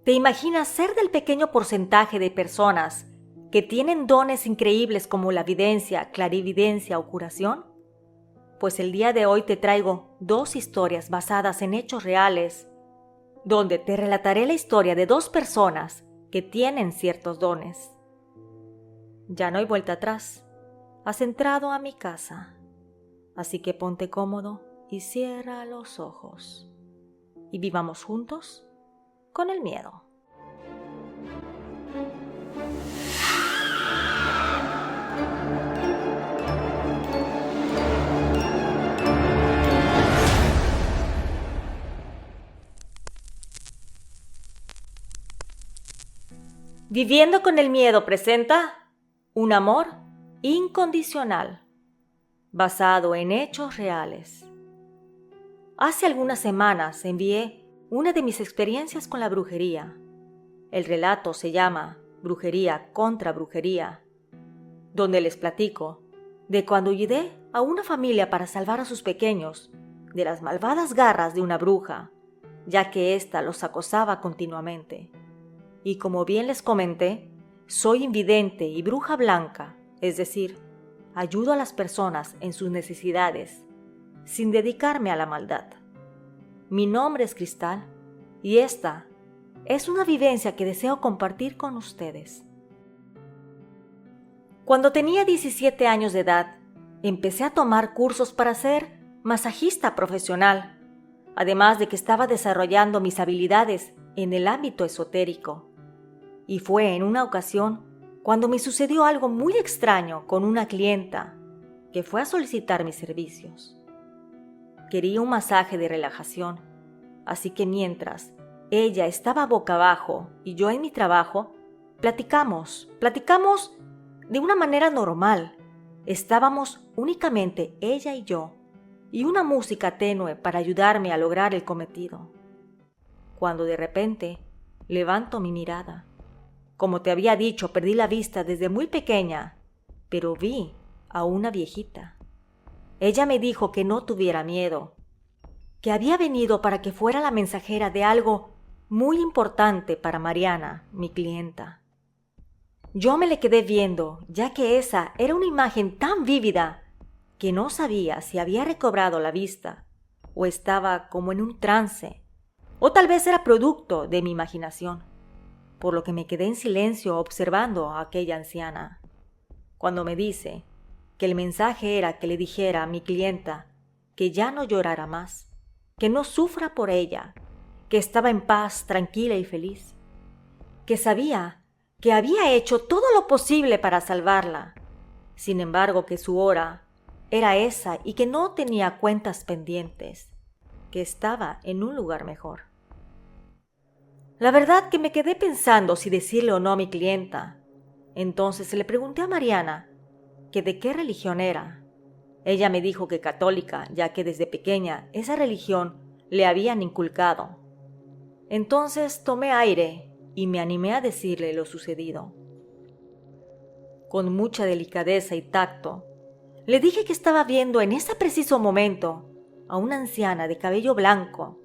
¿Te imaginas ser del pequeño porcentaje de personas que tienen dones increíbles como la videncia, clarividencia o curación? Pues el día de hoy te traigo 2 historias basadas en hechos reales, donde te relataré la historia de 2 personas que tienen ciertos dones. Ya no hay vuelta atrás. Has entrado a mi casa, así que ponte cómodo y cierra los ojos. Y vivamos juntos con el miedo. Viviendo con el miedo presenta un amor incondicional, basado en hechos reales. Hace algunas semanas envié una de mis experiencias con la brujería. El relato se llama Brujería contra Brujería, donde les platico de cuando ayudé a una familia para salvar a sus pequeños de las malvadas garras de una bruja, ya que ésta los acosaba continuamente. Y como bien les comenté, soy invidente y bruja blanca, es decir, ayudo a las personas en sus necesidades, sin dedicarme a la maldad. Mi nombre es Cristal y esta es una vivencia que deseo compartir con ustedes. Cuando tenía 17 años de edad, empecé a tomar cursos para ser masajista profesional, además de que estaba desarrollando mis habilidades en el ámbito esotérico. Y fue en una ocasión cuando me sucedió algo muy extraño con una clienta que fue a solicitar mis servicios. Quería un masaje de relajación, así que mientras ella estaba boca abajo y yo en mi trabajo, platicamos de una manera normal. Estábamos únicamente ella y yo, y una música tenue para ayudarme a lograr el cometido. Cuando de repente levanto mi mirada. Como te había dicho, perdí la vista desde muy pequeña, pero vi a una viejita. Ella me dijo que no tuviera miedo, que había venido para que fuera la mensajera de algo muy importante para Mariana, mi clienta. Yo me le quedé viendo, ya que esa era una imagen tan vívida que no sabía si había recobrado la vista o estaba como en un trance, o tal vez era producto de mi imaginación, por lo que me quedé en silencio observando a aquella anciana. Cuando me dice que el mensaje era que le dijera a mi clienta que ya no llorara más, que no sufra por ella, que estaba en paz, tranquila y feliz, que sabía que había hecho todo lo posible para salvarla, sin embargo que su hora era esa y que no tenía cuentas pendientes, que estaba en un lugar mejor. La verdad que me quedé pensando si decirle o no a mi clienta. Entonces le pregunté a Mariana que de qué religión era. Ella me dijo que católica, ya que desde pequeña esa religión le habían inculcado. Entonces tomé aire y me animé a decirle lo sucedido. Con mucha delicadeza y tacto, le dije que estaba viendo en ese preciso momento a una anciana de cabello blanco,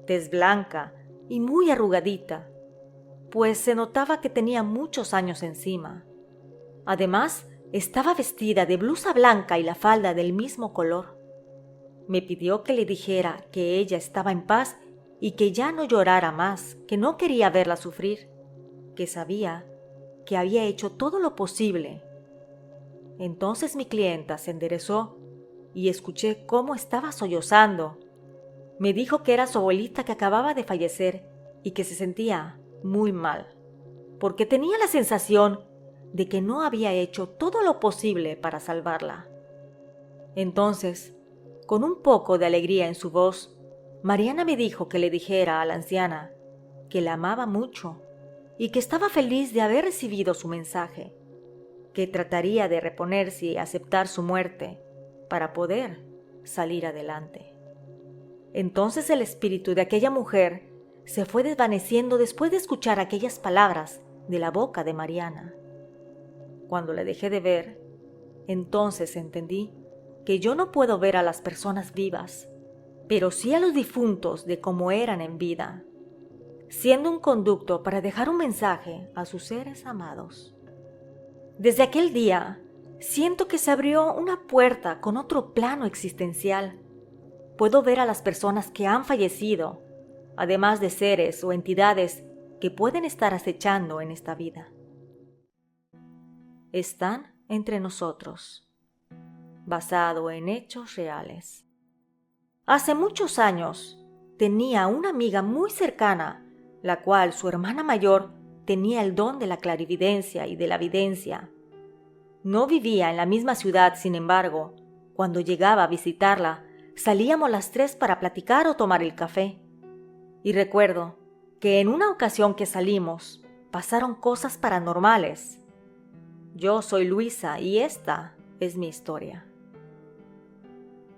tez blanca y muy arrugadita, pues se notaba que tenía muchos años encima. Además, estaba vestida de blusa blanca y la falda del mismo color. Me pidió que le dijera que ella estaba en paz y que ya no llorara más, que no quería verla sufrir, que sabía que había hecho todo lo posible. Entonces mi clienta se enderezó y escuché cómo estaba sollozando. Me dijo que era su abuelita que acababa de fallecer y que se sentía muy mal, porque tenía la sensación de que no había hecho todo lo posible para salvarla. Entonces, con un poco de alegría en su voz, Mariana me dijo que le dijera a la anciana que la amaba mucho y que estaba feliz de haber recibido su mensaje, que trataría de reponerse y aceptar su muerte para poder salir adelante. Entonces el espíritu de aquella mujer se fue desvaneciendo después de escuchar aquellas palabras de la boca de Mariana. Cuando la dejé de ver, entonces entendí que yo no puedo ver a las personas vivas, pero sí a los difuntos de cómo eran en vida. siendo un conducto para dejar un mensaje a sus seres amados. Desde aquel día, siento que se abrió una puerta con otro plano existencial. Puedo ver a las personas que han fallecido, además de seres o entidades que pueden estar acechando en esta vida. Están entre nosotros, basado en hechos reales. Hace muchos años, tenía una amiga muy cercana, la cual su hermana mayor tenía el don de la clarividencia y de la videncia. No vivía en la misma ciudad, sin embargo, cuando llegaba a visitarla, salíamos las tres para platicar o tomar el café. Y recuerdo que en una ocasión que salimos, pasaron cosas paranormales. Yo soy Luisa y esta es mi historia.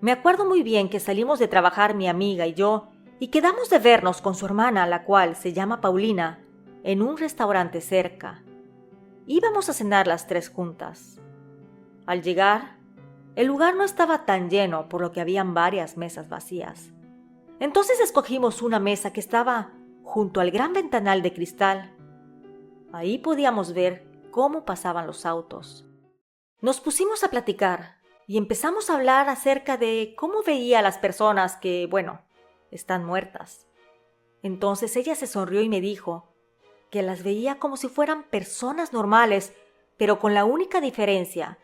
Me acuerdo muy bien que salimos de trabajar mi amiga y yo y quedamos de vernos con su hermana, la cual se llama Paulina, en un restaurante cerca. Íbamos a cenar las tres juntas. Al llegar, el lugar no estaba tan lleno, por lo que habían varias mesas vacías. Entonces escogimos una mesa que estaba junto al gran ventanal de cristal. Ahí podíamos ver cómo pasaban los autos. Nos pusimos a platicar y empezamos a hablar acerca de cómo veía a las personas que, están muertas. Entonces ella se sonrió y me dijo que las veía como si fueran personas normales, pero con la única diferencia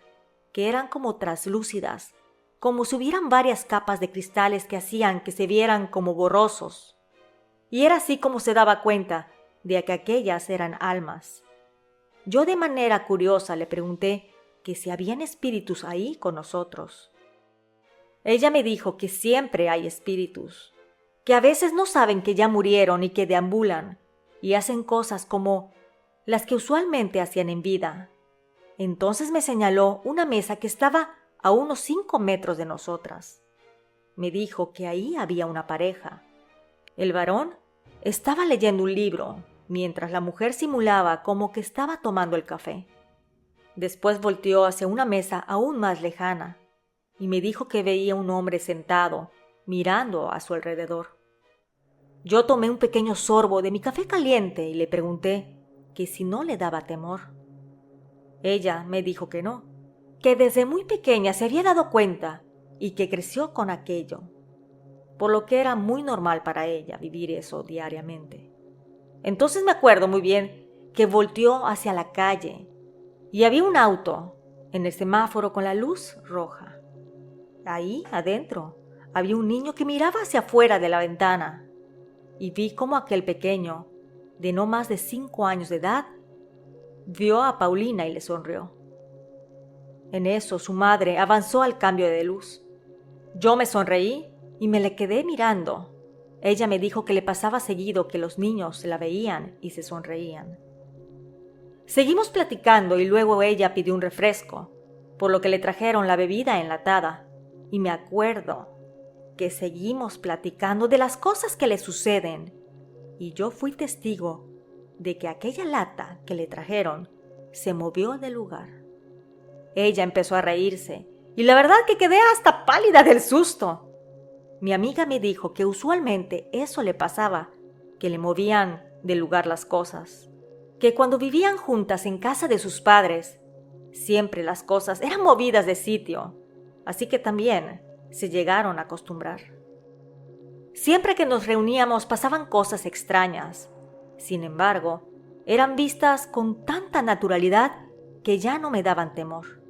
que eran como traslúcidas, como si hubieran varias capas de cristales que hacían que se vieran como borrosos. Y era así como se daba cuenta de que aquellas eran almas. Yo de manera curiosa le pregunté que si habían espíritus ahí con nosotros. Ella me dijo que siempre hay espíritus, que a veces no saben que ya murieron y que deambulan y hacen cosas como las que usualmente hacían en vida. Entonces me señaló una mesa que estaba a unos 5 metros de nosotras. Me dijo que ahí había una pareja. El varón estaba leyendo un libro, mientras la mujer simulaba como que estaba tomando el café. Después volteó hacia una mesa aún más lejana y me dijo que veía un hombre sentado, mirando a su alrededor. Yo tomé un pequeño sorbo de mi café caliente y le pregunté que si no le daba temor. Ella me dijo que no, que desde muy pequeña se había dado cuenta y que creció con aquello, por lo que era muy normal para ella vivir eso diariamente. Entonces me acuerdo muy bien que volteó hacia la calle y había un auto en el semáforo con la luz roja. Ahí, adentro, había un niño que miraba hacia afuera de la ventana y vi cómo aquel pequeño, de no más de 5 años de edad, vio a Paulina y le sonrió. En eso su madre avanzó al cambio de luz. Yo me sonreí y me le quedé mirando. Ella me dijo que le pasaba seguido que los niños la veían y se sonreían. Seguimos platicando y luego ella pidió un refresco, por lo que le trajeron la bebida enlatada. Y me acuerdo que seguimos platicando de las cosas que le suceden. Y yo fui testigo de que aquella lata que le trajeron se movió del lugar. Ella empezó a reírse y la verdad que quedé hasta pálida del susto. Mi amiga me dijo que usualmente eso le pasaba, que le movían del lugar las cosas, que cuando vivían juntas en casa de sus padres, siempre las cosas eran movidas de sitio, así que también se llegaron a acostumbrar. Siempre que nos reuníamos pasaban cosas extrañas. Sin embargo, eran vistas con tanta naturalidad que ya no me daban temor.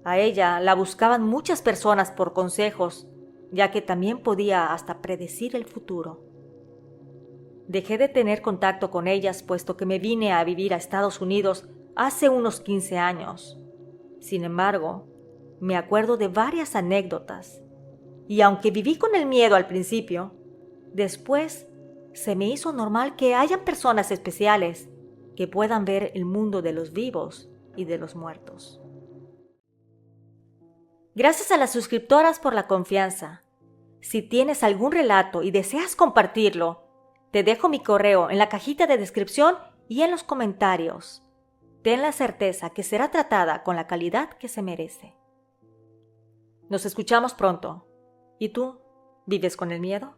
A ella la buscaban muchas personas por consejos, ya que también podía hasta predecir el futuro. Dejé de tener contacto con ellas puesto que me vine a vivir a Estados Unidos hace unos 15 años. Sin embargo, me acuerdo de varias anécdotas, y aunque viví con el miedo al principio, después se me hizo normal que hayan personas especiales que puedan ver el mundo de los vivos y de los muertos. Gracias a las suscriptoras por la confianza. Si tienes algún relato y deseas compartirlo, te dejo mi correo en la cajita de descripción y en los comentarios. Ten la certeza que será tratada con la calidad que se merece. Nos escuchamos pronto. ¿Y tú? ¿Vives con el miedo?